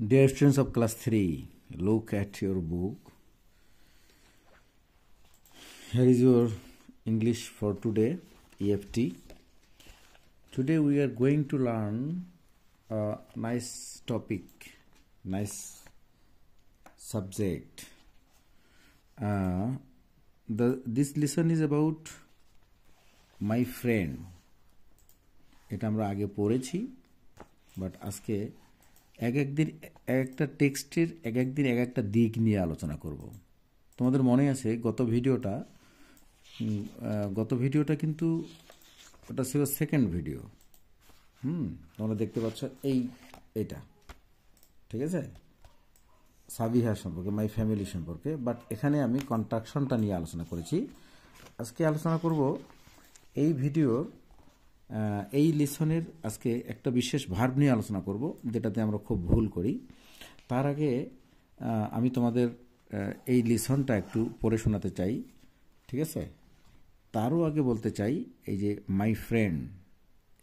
Dear students of class 3, look at your book. Here is your English for today, EFT. Today we are going to learn a nice topic, nice subject. This lesson is about my friend. এটা আমরা আগে পড়েছি, but আজকে এক একদিন একটা টেক্সটের এক একদিন এক একটা দিক নিয়ে আলোচনা করব। তোমাদের মনে আছে গত ভিডিওটা কিন্তু ওটা ছিল সেকেন্ড ভিডিও। তোমরা দেখতে পাচ্ছ এইটা, ঠিক আছে, সাবিহা সম্পর্কে, মাই ফ্যামিলি সম্পর্কে। বাট এখানে আমি কন্ট্রাকশনটা নিয়ে আলোচনা করেছি। আজকে আলোচনা করব এই ভিডিওর এই লেসনের আজকে একটা বিশেষ ভার্ব নিয়ে আলোচনা করব, যেটাতে আমরা খুব ভুল করি। তার আগে আমি তোমাদের এই লেসনটা একটু পড়ে শোনাতে চাই, ঠিক আছে। তারও আগে বলতে চাই, এই যে মাই ফ্রেন্ড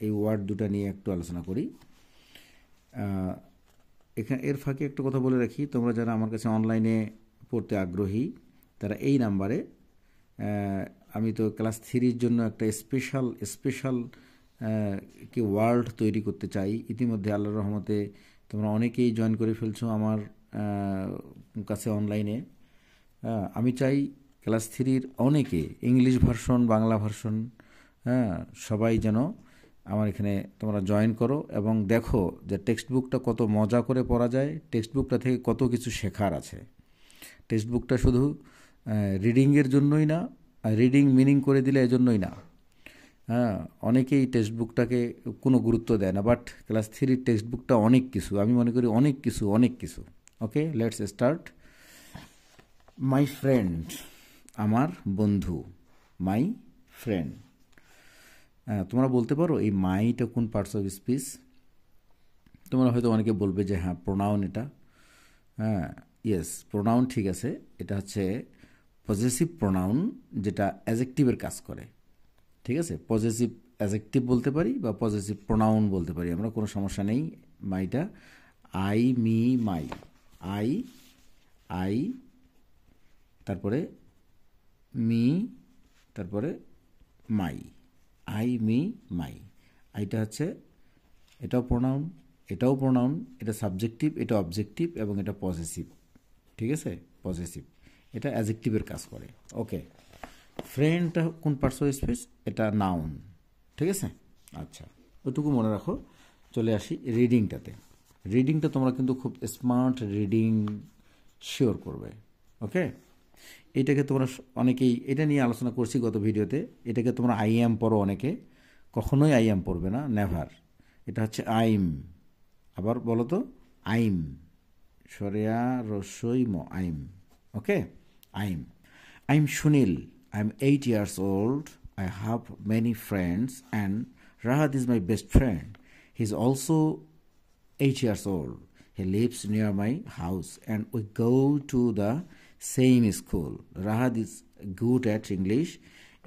এই ওয়ার্ড দুটা নিয়ে একটু আলোচনা করি। এর ফাঁকে একটু কথা বলে রাখি, তোমরা যারা আমার কাছে অনলাইনে পড়তে আগ্রহী তারা এই নাম্বারে, আমি তো ক্লাস 3-র জন্য একটা স্পেশাল কি ওয়ার্ল্ড তৈরি করতে চাই। ইতিমধ্যে আল্লাহর রহমতে তোমরা অনেকেই জয়েন করে ফেলছো আমার কাছে অনলাইনে। আমি চাই ক্লাস 3-র অনেকে ইংলিশ ভার্সন, বাংলা ভার্সন, সবাই যেন আমার এখানে তোমরা জয়েন করো এবং দেখো যে টেক্সট বুকটা কত মজা করে পড়া যায়, টেক্সট বুকটা থেকে কত কিছু শেখার আছে। টেক্সট বুকটা শুধু রিডিংয়ের জন্যই না, রিডিং মিনিং করে দিলে এজন্যই না। অনেকেই টেক্সট বুকটাকে কোনো গুরুত্ব দেয় না, বাট ক্লাস 3-র টেক্সট বুকটা অনেক কিছু, আমি মনে করি অনেক কিছু। ওকে, লেটস স্টার্ট। মাই ফ্রেন্ড, আমার বন্ধু, মাই ফ্রেন্ড। তোমরা বলতে পারো এই মাইটা কোন পার্টস অফ স্পিচ? তোমরা হয়তো অনেকে বলবে যে হ্যাঁ প্রোনাউন এটা। ইয়েস, প্রোনাউন ঠিক আছে। এটা হচ্ছে পজেসিভ প্রোনাউন, যেটা অ্যাজেক্টিভের কাজ করে, ঠিক আছে। পজেসিভ অ্যাজেক্টিভ বলতে পারি বা পজেসিভ প্রোনাউন বলতে পারি আমরা, কোনো সমস্যা নেই। মাইটা আই, মি, মাই, আই, তারপরে মি, তারপরে মাই, আই, মি, মাই। আইটা হচ্ছে এটাও প্রোনাউন, এটাও প্রোনাউন, এটা সাবজেক্টিভ, এটা অবজেক্টিভ এবং এটা পজেসিভ, ঠিক আছে। পজেসিভ, এটা অ্যাজেক্টিভের কাজ করে। ওকে, ফ্রেন্ডটা কোন পার্টস অফ স্পিচ? এটা নাউন, ঠিক আছে। আচ্ছা, ওইটুকু মনে রাখো। চলে আসি রিডিংটাতে। রিডিংটা তোমরা কিন্তু খুব স্মার্ট রিডিং শিওর করবে। ওকে, এটাকে তোমরা অনেকেই এটা নিয়ে আলোচনা করছি গত ভিডিওতে। এটাকে তোমরা আইএম পড়ো, অনেকে কখনোই আইএম পড়বে না, নেভার। এটা হচ্ছে আইম। আবার বলো তো, আইম, সরেয়া রসই ম, I'm. Okay, I'm. I'm Shunil. I'm 8 years old. I have many friends and Rahat is my best friend. He's also 8 years old. He lives near my house and we go to the same school. Rahat is good at English.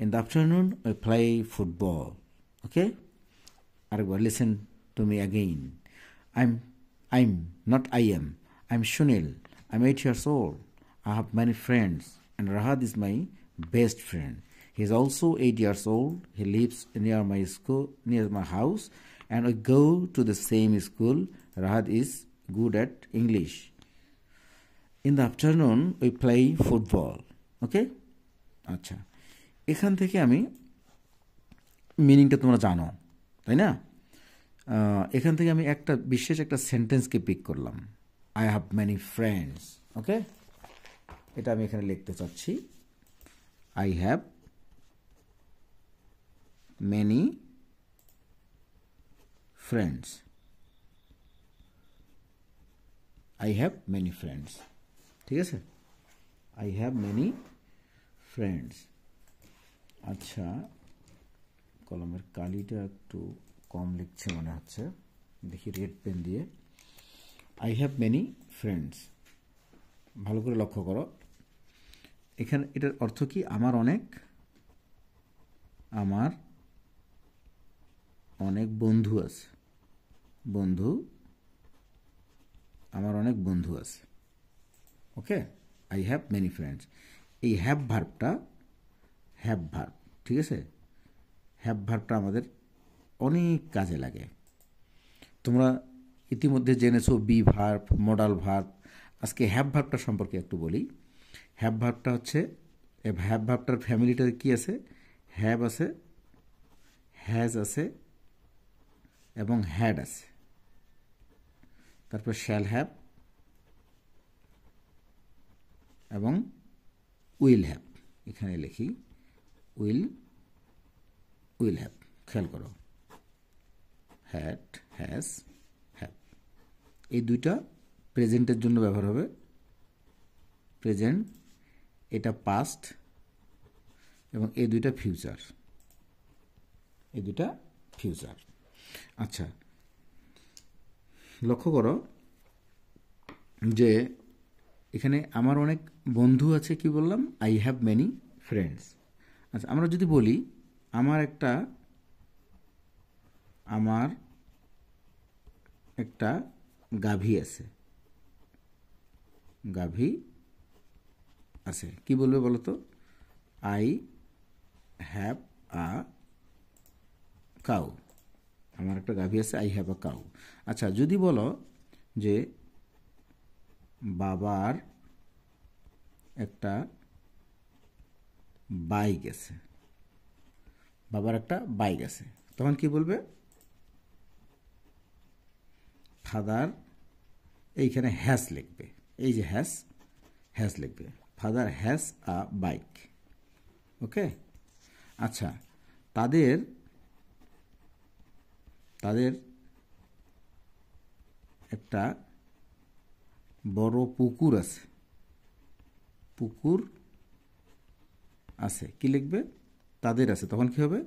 In the afternoon, we play football. Okay? Aragwa, listen to me again. I'm, not I am. I'm Shunil. I'm 8 years old. I have many friends and Rahat is my best friend. He is also 8 years old. He lives near my school, near my house, and we go to the same school. Rahat is good at English. In the afternoon, we play football. Okay? আচ্ছা, এখান থেকে আমি মিনিংটা তোমরা জানো, তাই না? এখান থেকে আমি একটা বিশেষ একটা সেন্টেন্সকে পিক করলাম, আই হ্যাভ মেনি ফ্রেন্ডস। ওকে, এটা আমি এখানে লিখতে চাচ্ছি, I have many friends. I have many friends, ঠিক আছে। I have many friends. আচ্ছা, কলমের কালিটা একটু কম লিখছে মনে হচ্ছে, দেখি রেড পেন দিয়ে। আই হ্যাভ মেনি ফ্রেন্ডস, ভালো করে লক্ষ্য করো। এখানে এটার অর্থ কি? আমার অনেক বন্ধু আছে, বন্ধু আমার অনেক বন্ধু আছে। ওকে, আই হ্যাভ মেনি ফ্রেন্ডস। এই হ্যাভ ভার্বটা ঠিক আছে, হ্যাভ ভার্বটা আমাদের অনেক কাজে লাগে। তোমরা ইতিমধ্যে জেনেছো বি ভার্ব, মডাল ভার্ব। আজকে হ্যাভ ভার্বটা সম্পর্কে একটু বলি। হ্যাভ ভার্বটা হচ্ছে, হ্যাভ ভার্বটার ফ্যামিলিটা কি আছে? হ্যাভ আছে, হ্যাজ আছে এবং হ্যাড আছে। তারপর শ্যাল হ্যাভ এবং উইল হ্যাভ। এখানে লিখি উইল হ্যাভ। খেয়াল করো, হ্যাড, হ্যাজ, হ্যাভ। এই দুইটা প্রেজেন্টের জন্য ব্যবহার হবে। প্রেজেন্ট, এটা পাস্ট, এবং এই দুইটা ফিউচার। আচ্ছা, লক্ষ্য করো যে এখানে আমার অনেক বন্ধু আছে। কি বললাম? I have many friends. আচ্ছা, আমরা যদি বলি আমার একটা গাভী আছে, কি বলবে বলো তো? I have a cow. আমার একটা গাভী আছে, আই হ্যাভ আ কাউ। আচ্ছা, যদি বলো যে বাবার একটা বাইক আছে, তখন কি বলবে? ফাদার, এইখানে হ্যাজ লিখবে। এই যে হ্যাজ লিখবে, ফাদার হ্যাজ আ বাইক। ওকে। আচ্ছা, তাদের একটা বড় পুকুর আছে। কি লিখবে? তাদের আছে। তখন কি হবে?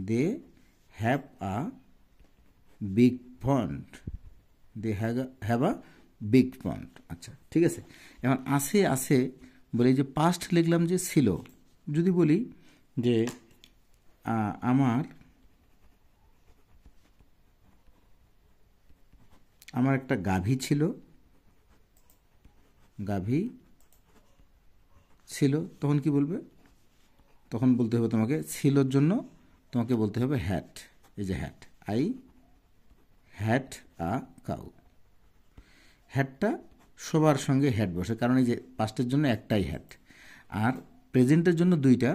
They have a big pond. Have a big pond. আচ্ছা, ঠিক আছে। এখন আছে বলে যে পাস্ট লিখলাম যে ছিল। যদি বলি যে আমার একটা গাভী ছিল, তখন কি বলবে? তখন বলতে হবে তোমাকে, ছিলর জন্য তোমাকে বলতে হবে হ্যাড। এই যে had, I had a cow. হ্যাডটা সবার সঙ্গে হ্যাড বসে, কারণ এই যে পাস্টের জন্য একটাই হ্যাড, আর প্রেজেন্টের জন্য দুইটা।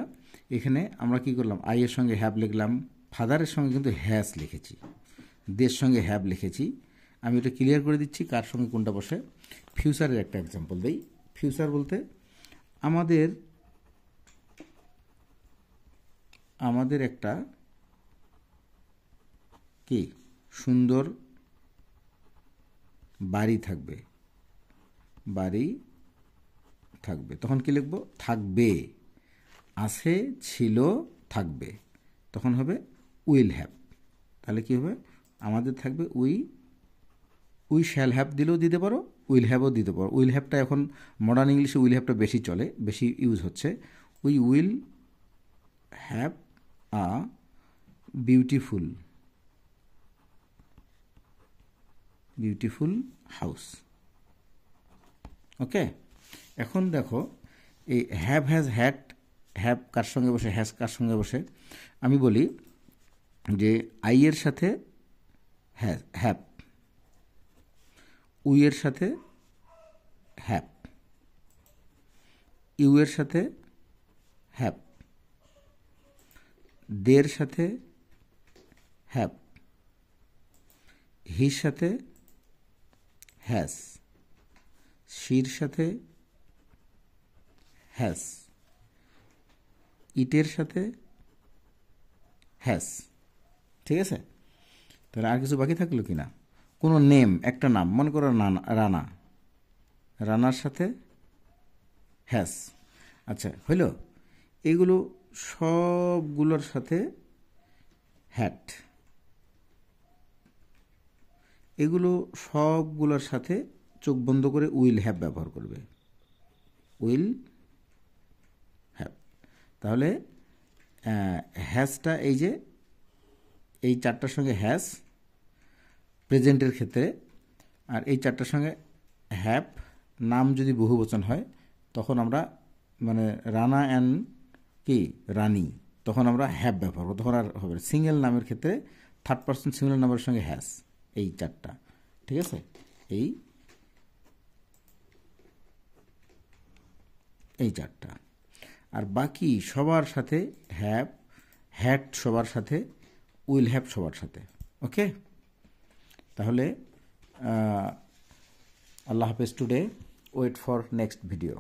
এখানে আমরা কি করলাম? আই এর সঙ্গে হ্যাভ লিখলাম, ফাদারের সঙ্গে কিন্তু হ্যাজ লিখেছি, দের সঙ্গে হ্যাভ লিখেছি। আমি এটা ক্লিয়ার করে দিচ্ছি কার সঙ্গে কোনটা বসে। ফিউচারের একটা এক্সাম্পল দেই। ফিউচার বলতে আমাদের একটা কি সুন্দর বাড়ি থাকবে। তখন কি লিখব? থাকবে। আছে, ছিল, থাকবে। তখন হবে উইল হ্যাভ। তাহলে কি হবে? আমাদের থাকবে উই শ্যাল হ্যাভ দিলেও দিতে পারো, উইল হ্যাভও দিতে পারো। উইল হ্যাভটা এখন মডার্ন ইংলিশে উইল হ্যাভটা বেশি চলে, বেশি ইউজ হচ্ছে। We will have a beautiful house. Okay. এখন দেখো, এই হ্যাভ, হ্যাজ, হ্যাভ কার সঙ্গে বসে, হ্যাজ কার সঙ্গে বসে? আমি বলি যে আই এর সাথে হ্যাভ, উই এর সাথে হ্যাভ, ইউ এর সাথে হ্যাভ, দের সাথে হ্যাভ, হির সাথে হ্যাজ, শির সাথে হ্যাজ, ইটের সাথে হ্যাজ। ঠিক আছে? তাহলে আর কিছু বাকি থাকলো কি না? কোনো নেম, একটা নাম, মনে করো রানা, রানার সাথে হ্যাজ। আচ্ছা, হইল? এগুলো সবগুলোর সাথে হ্যাট, এগুলো সবগুলোর সাথে চোখ বন্ধ করে উইল হ্যাভ ব্যবহার করবে। Will have. তাহলে হ্যাজটা এই যে এই চারটার সঙ্গে হ্যাজ, প্রেজেন্টের ক্ষেত্রে। আর এই চারটার সঙ্গে হ্যাভ, নাম যদি বহুবচন হয় তখন আমরা মানে রানা অ্যান্ড কি রানী, তখন আমরা হ্যাভ ব্যবহার করবো, তখন আর হবে না। সিঙ্গেল নামের ক্ষেত্রে থার্ড পারসন সিঙ্গুলার নামের সঙ্গে হ্যাজ, এই চারটা, ঠিক আছে? এই চারটা। আর বাকি সবার সাথে হ্যাভ, হ্যাড সবার সাথে, উইল হ্যাভ সবার সাথে। ওকে, তাহলে আল্লাহ হাফেজ today, wait for next video.